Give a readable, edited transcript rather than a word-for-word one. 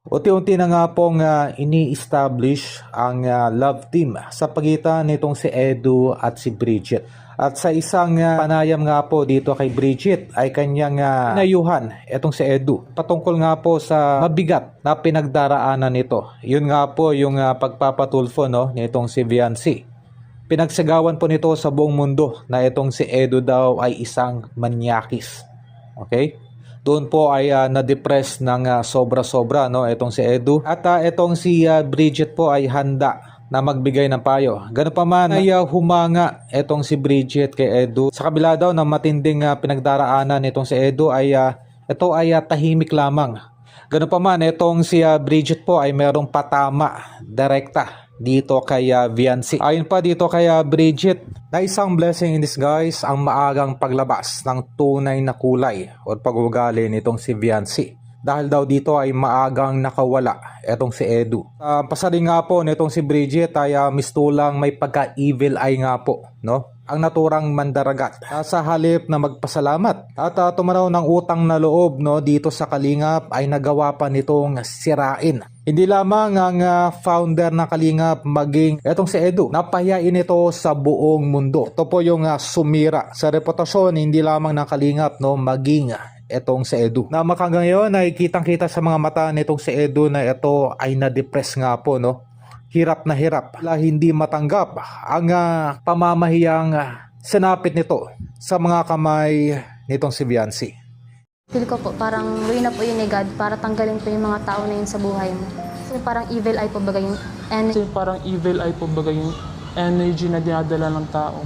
Unti-unti na nga pong ini-establish ang love team sa pagitan nitong si Edu at si Bridget. At sa isang panayam nga po dito kay Bridget ay kanyang pinayuhan itong si Edu patungkol nga po sa mabigat na pinagdaraanan nito. Yun nga po yung pagpapatulfo nitong si Viancy. Pinagsagawan po nito sa buong mundo na itong si Edu daw ay isang manyakis. Okay? Doon po ay na-depress ng sobra-sobra itong si Edu. At itong si Bridget po ay handa na magbigay ng payo. Ganun pa man ay humanga itong si Bridget kay Edu. Sa kabila daw ng matinding pinagdaraanan nitong si Edu ay ito ay tahimik lamang. Ganun pa man itong si Bridget po ay merong patama direkta dito kay Viancy. Ayon pa dito kay Bridget na isang blessing in disguise ang maagang paglabas ng tunay na kulay o pag-ugali nitong si Viancy. Dahil daw dito ay maagang nakawala etong si Edu. Pasaring nga po nitong si Bridget ay mistulang may pagka-evil eye nga po, ang naturang mandaragat sa halip na magpasalamat at tumanaw ng utang na loob dito sa Kalingap ay nagawa pa nitong sirain. Hindi lamang ang founder ng Kalingap maging etong si Edu, napahiyain ito sa buong mundo. Ito po yung sumira sa reputasyon hindi lamang ng Kalingap maging etong si Edu. Na ngayon ay kitang-kita sa mga mata nitong si Edu na ito ay na-depress nga po hirap na hirap. Hindi matanggap ang pamamahiyang sinapit nito sa mga kamay nitong si Viancy. Feel ko po parang way na po yun ni God para tanggalin po yung mga tao na yun sa buhay mo. Kasi parang evil eye po baga yung energy. Kasi parang evil eye po baga yung energy na dinadala ng tao.